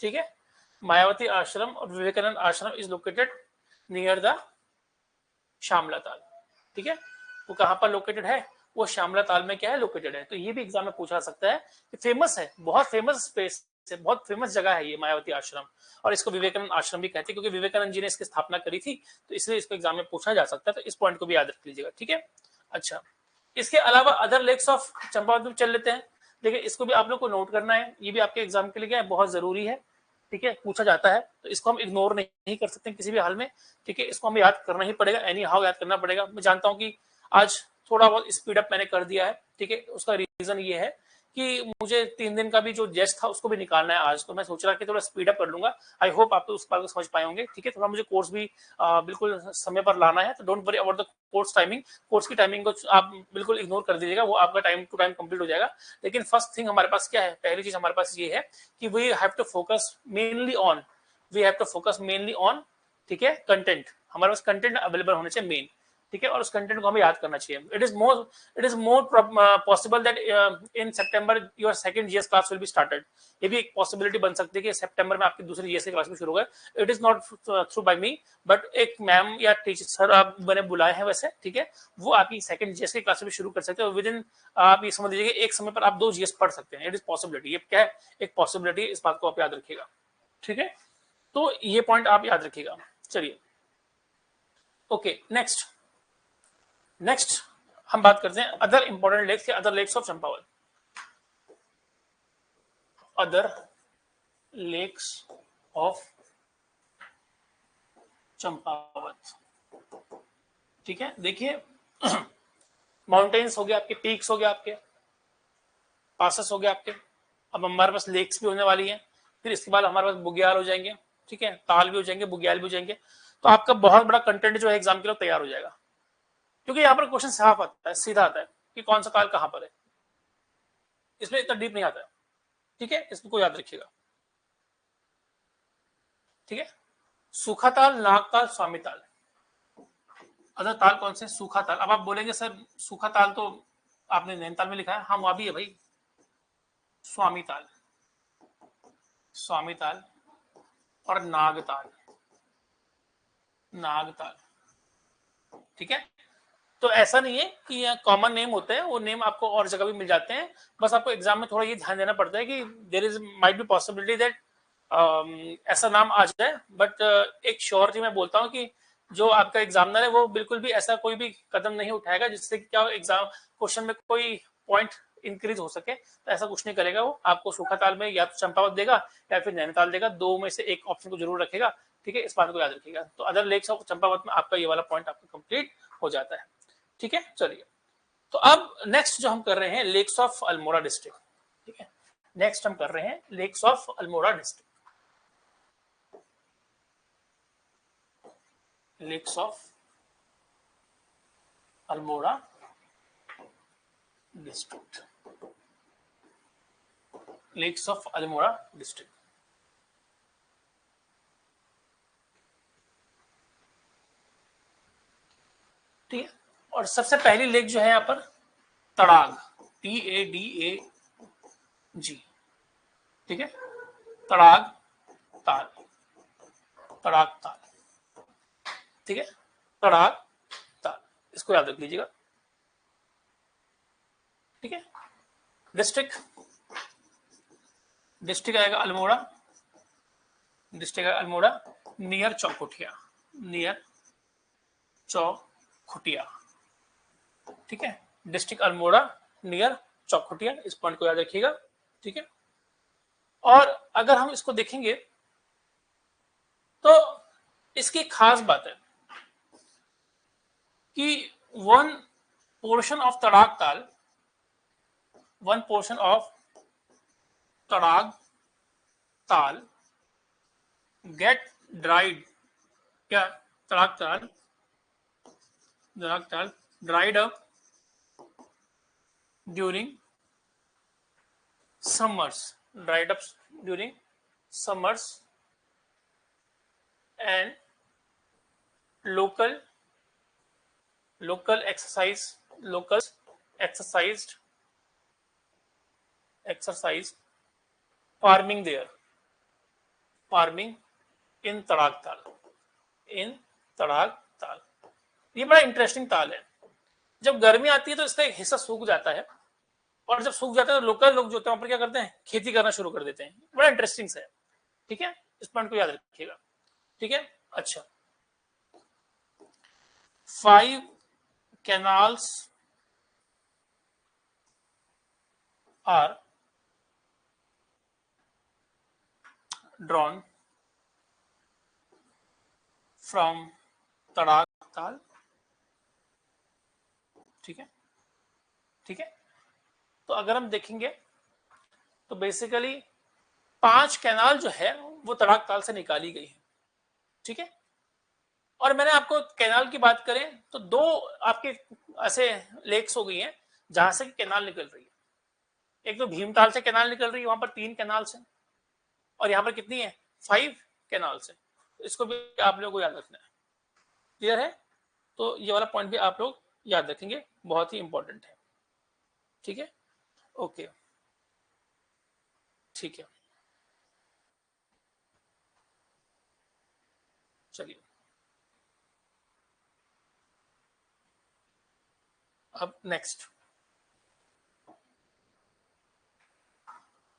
Speaker 1: ठीक है, मायावती आश्रम और Vivekananda Ashram is located near the Shyamla Tal. ठीक है, वो कहां पर लोकेटेड है? वो श्यामला ताल में क्या है, लोकेटेड है। तो ये भी एग्जाम में पूछा सकता है कि फेमस है, बहुत फेमस स्पेस है, बहुत फेमस जगह है ये मायावती आश्रम, और इसको विवेकानंद आश्रम भी कहते हैं क्योंकि विवेकानंद जी ने इसकी स्थापना करी थी, तो इसलिए इसको एग्जाम में पूछा जा सकता है। तो इस पॉइंट को भी याद रख लीजिएगा, ठीक है। अच्छा, इसके अलावा अदर लेक्स ऑफ चंपावत में चल लेते हैं। देखिए इसको भी आप लोग को नोट करना है, ये भी आपके एग्जाम के लिए क्या है, बहुत जरूरी है, ठीक है, पूछा जाता है, तो इसको हम इग्नोर नहीं कर सकते किसी भी हाल में, ठीक है। इसको हमें याद करना ही पड़ेगा, एनी हाउ याद करना पड़ेगा। मैं जानता हूं कि आज थोड़ा बहुत स्पीड अप मैंने कर दिया है, ठीक है। उसका रीजन ये है कि मुझे 3 दिन का भी जो जेस्ट था उसको भी निकालना है आज, तो मैं सोच रहा कि थोड़ा स्पीड अप कर लूंगा। आई होप आप तो उस बात को समझ पाए होंगे, ठीक है। थोड़ा मुझे कोर्स भी बिल्कुल समय पर लाना है, तो don't worry about the course timing. Course की टाइमिंग को आप बिल्कुल इग्नोर कर दीजिएगा, वो आपका टाइम टू टाइम कंप्लीट हो जाएगा। लेकिन फर्स्ट थिंग हमारे पास क्या है, पहली चीज हमारे पास ये है कि we have to focus mainly on, ठीक है, कंटेंट। हमारे पास कंटेंट अवेलेबल होने चाहिए मेन, ठीक है, और उस कंटेंट को हमें याद करना चाहिए। It is more possible that in September your second GS class will be started. ये भी एक पॉसिबिलिटी बन सकती है कि सितंबर में आपकी दूसरी जीएस की क्लास भी शुरू हो गए। It is not through by me, but एक मैम या टीचर सर आप मैंने बुलाए हैं वैसे, ठीक है, वो आपकी सेकंड जीएस की क्लास भी शुरू कर सकते हैं। विद इन आप ये समझ लीजिए एक समय पर आप 2 जीएस पढ़ सकते हैं। इट इज पॉसिबिलिटी, ये क्या है, एक पॉसिबिलिटी, इस बात को आप याद रखिएगा, ठीक है। तो ये पॉइंट आप याद रखिएगा। चलिए ओके, नेक्स्ट हम बात करते हैं अदर इंपॉर्टेंट लेक्स या other lakes of Champawat. Other lakes of Champawat, ठीक है। देखिए माउंटेन्स हो गया आपके, पीक्स हो गया आपके, पासेस हो गया आपके। अब हमारे पास लेक्स भी होने वाली है, फिर इसके बाद हमारे पास बुग्याल हो जाएंगे, ठीक है, ताल भी हो जाएंगे, बुग्याल भी हो जाएंगे। तो आपका बहुत बड़ा कंटेंट जो है एग्जाम के लिए तैयार हो जाएगा, क्योंकि यहाँ पर क्वेश्चन साफ आता है, सीधा आता है कि कौन सा ताल कहां पर है। इसमें इतना डीप नहीं आता है, ठीक है, इसको याद रखिएगा, ठीक है। सूखा ताल, नाग ताल, स्वामी ताल। अदर ताल कौन से, सूखा ताल। अब आप बोलेंगे सर सूखा ताल तो आपने नैनीताल में लिखा है, हाँ वहां भी है भाई, स्वामी ताल, स्वामी ताल और नागताल, नागताल, ठीक है। तो ऐसा नहीं है कि यहाँ कॉमन नेम होते हैं, वो नेम आपको और जगह भी मिल जाते हैं, बस आपको एग्जाम में थोड़ा ये ध्यान देना पड़ता है कि there is might be possibility that ऐसा नाम आ जाए, बट एक श्योरिटी मैं बोलता हूँ कि जो आपका एग्जामिनर है वो बिल्कुल भी ऐसा कोई भी कदम नहीं उठाएगा जिससे कि क्या एग्जाम क्वेश्चन में कोई पॉइंट इंक्रीज हो सके। तो ऐसा कुछ नहीं करेगा, वो आपको सूखा ताल में या तो चंपावत देगा या फिर नैनीताल देगा, दो में से एक ऑप्शन को जरूर रखेगा, ठीक है, इस बात को याद रखिएगा। तो अदर लेक्स ऑफ चंपावत में आपका ये वाला पॉइंट आपका कंप्लीट हो जाता है, ठीक है। चलिए, तो अब नेक्स्ट जो हम कर रहे हैं लेक्स ऑफ अल्मोड़ा डिस्ट्रिक्ट, ठीक है, नेक्स्ट हम कर रहे हैं lakes of Almora district, lakes of Almora district, lakes of Almora district, ठीक है। और सबसे पहली लेक जो है यहाँ पर तड़ाग, TADAG, ठीक है, तड़ाग ताल, तड़ाग ताल, ठीक है, तड़ाग ताल, इसको याद रख लीजिएगा, ठीक है। डिस्ट्रिक्ट, डिस्ट्रिक्ट आएगा अल्मोड़ा, डिस्ट्रिक्ट आएगा अल्मोड़ा, नियर चौखुटिया, नियर चौखुटिया, ठीक है, डिस्ट्रिक्ट अल्मोड़ा नियर चौखुटिया, इस पॉइंट को याद रखिएगा, ठीक है। और अगर हम इसको देखेंगे तो इसकी खास बात है कि वन पोर्शन ऑफ तड़ाग ताल, वन पोर्शन ऑफ तड़ाग ताल गेट ड्राइड, क्या तड़ाग ताल, तड़ाग ताल dried up during summers, dried up during summers, and local locals exercised farming there, farming in तड़ाग ताल, इन तड़ाग ताल। ये बड़ा इंटरेस्टिंग ताल है। जब गर्मी आती है तो इसका एक हिस्सा सूख जाता है, और जब सूख जाता है तो लोकल लोग जो होते हैं वहां पर क्या करते हैं, खेती करना शुरू कर देते हैं। बड़ा इंटरेस्टिंग है। ठीक है, इस पॉइंट को याद रखिएगा। ठीक है, अच्छा, 5 कैनाल्स आर ड्रॉन फ्रॉम तड़ाक ताल। ठीक है, ठीक है, तो अगर हम देखेंगे तो बेसिकली 5 कैनाल जो है वो तड़ाक ताल से निकाली गई है। ठीक है, और मैंने आपको कैनाल की बात करें तो 2 आपके ऐसे लेक्स हो गई हैं जहां से कैनाल निकल रही है। एक तो भीमताल से कैनाल निकल रही है, वहां पर 3 कैनाल है, और यहाँ पर कितनी है, 5 कैनाल है। तो इसको भी आप लोगों को याद रखना है। क्लियर है? तो ये वाला पॉइंट भी आप लोग याद रखेंगे, बहुत ही इंपॉर्टेंट है। ठीक है, ओके, ठीक है, चलिए अब नेक्स्ट,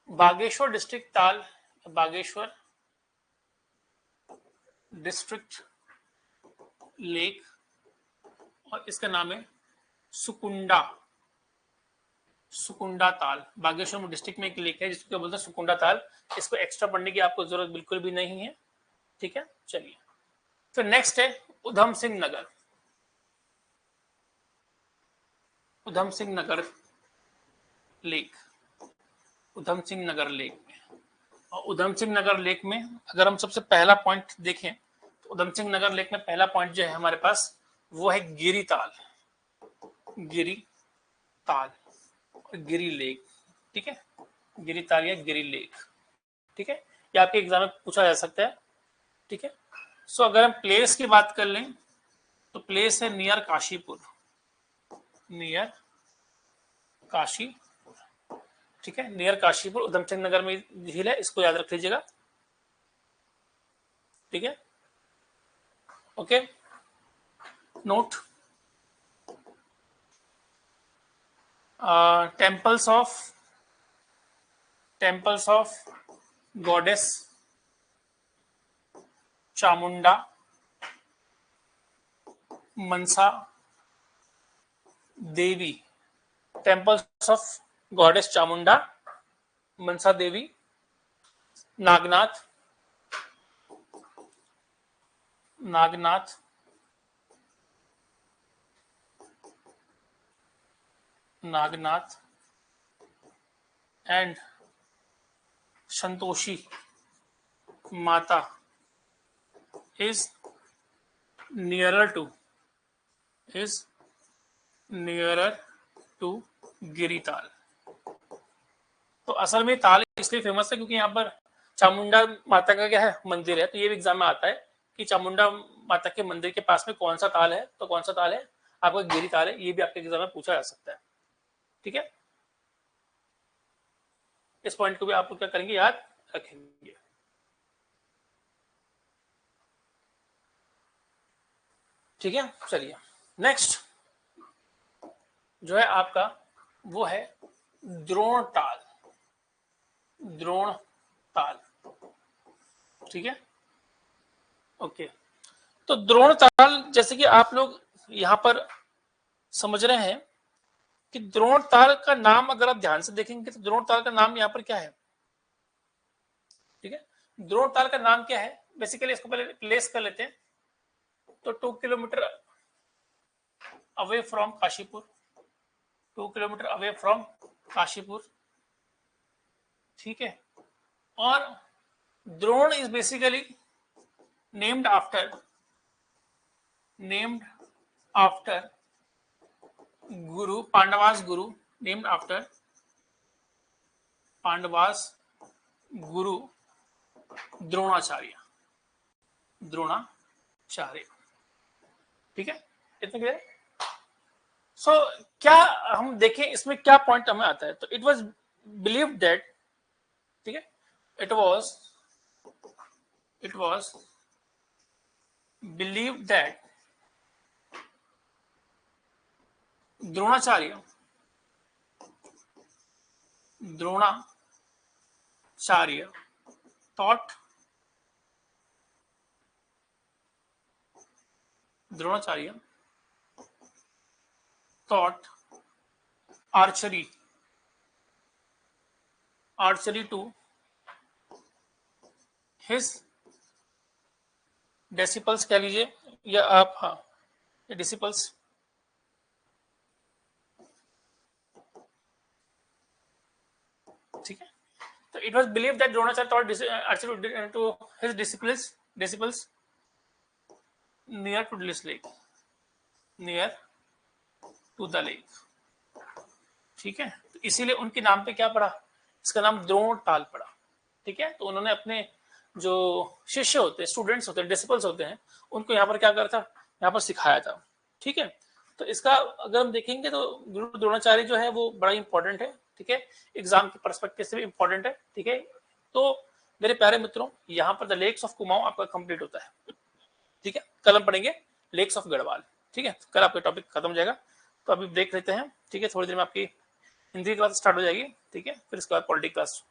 Speaker 1: बागेश्वर डिस्ट्रिक्ट ताल, बागेश्वर डिस्ट्रिक्ट लेक, और इसका नाम है सुकुंडा, सुकुंडा ताल। बागेश्वर डिस्ट्रिक्ट में एक लेक है जिसको बोलते हैं सुकुंडा ताल। इसको एक्स्ट्रा पढ़ने की आपको जरूरत बिल्कुल भी नहीं है। ठीक है, चलिए फिर नेक्स्ट है उधम सिंह नगर, उधम सिंह नगर लेक, उधम सिंह नगर लेक में, और उधम सिंह नगर लेक में अगर हम सबसे पहला पॉइंट देखें तो उधम सिंह नगर लेक में पहला पॉइंट जो है हमारे पास वो है गिरी ताल, गिरी ताल और गिरी लेक। ठीक है, गिरी ताल या गिरी लेक। ठीक है, ये आपके एग्जाम में पूछा जा सकता है। ठीक है, सो अगर हम प्लेस की बात कर लें तो प्लेस है नियर काशीपुर, नियर काशीपुर। ठीक है, नियर काशीपुर उधम सिंह नगर में झील है, इसको याद रख लीजिएगा। ठीक है, okay, note temples of goddess Chamunda, Mansa Devi, temples of goddess Chamunda, Mansa Devi, Nagnath, Nagnath, Nagnath and Santoshi Mata is nearer to is nearer to Girital. तो असल में ताल इसलिए फेमस है क्योंकि यहाँ पर चामुंडा माता का क्या है, मंदिर है। तो ये भी एग्जाम में आता है कि चामुंडा माता के मंदिर के पास में कौन सा ताल है, तो कौन सा ताल है आपका, गिरी ताल है। ये भी आपके एग्जाम में पूछा जा सकता है। ठीक है, इस पॉइंट को भी आप क्या करेंगे, याद रखेंगे। ठीक है, चलिए नेक्स्ट जो है आपका वो है द्रोण ताल, द्रोण ताल। ठीक है, ओके, तो द्रोण ताल जैसे कि आप लोग यहां पर समझ रहे हैं कि द्रोण ताल का नाम अगर आप ध्यान से देखेंगे तो द्रोण ताल का नाम यहां पर क्या है। ठीक है, द्रोण ताल का नाम क्या है, बेसिकली इसको पहले प्लेस कर लेते हैं। तो 2 kilometre away from Kashipur, 2 kilometre away from Kashipur. ठीक है, और Drona is basically named after guru, Pandavas Guru, named after Pandavas गुरु द्रोणाचार्य, द्रोणाचार्य। ठीक है, इतना क्लियर। सो क्या हम देखें इसमें क्या पॉइंट हमें आता है, तो इट वाज बिलीव दैट, ठीक है, it was believe that Dronacharya Dronacharya taught Dronacharya taught archery to his disciples, कह लीजिए या आप, हाँ disciples, ठीक है। तो it was believe that Dronacharya taught archery to his disciples near to this lake, near to the lake, ठीक है। तो इसीलिए उनके नाम पे क्या पड़ा, इसका नाम द्रोण ताल पड़ा, ठीक है। तो उन्होंने अपने जो शिष्य होते हैं, स्टूडेंट्स होते हैं, डिसिपल्स होते हैं, उनको यहाँ पर क्या करता, यहाँ पर सिखाया था, ठीक है। तो इसका अगर हम देखेंगे तो गुरु द्रोणाचार्य जो है वो बड़ा इंपॉर्टेंट है, ठीक है, एग्जाम के पर्सपेक्टिव से भी इंपॉर्टेंट है, ठीक है। तो मेरे प्यारे मित्रों, यहाँ पर द लेक्स ऑफ कुमाऊं आपका कंप्लीट होता है, ठीक है। कल हम पढ़ेंगे लेक्स ऑफ गढ़वाल, ठीक है। कल आपका टॉपिक खत्म हो जाएगा। तो अभी देख लेते हैं, ठीक है, थोड़ी देर में आपकी हिंदी क्लास स्टार्ट हो जाएगी, ठीक है, फिर इसके बाद पॉलिटिक्स क्लास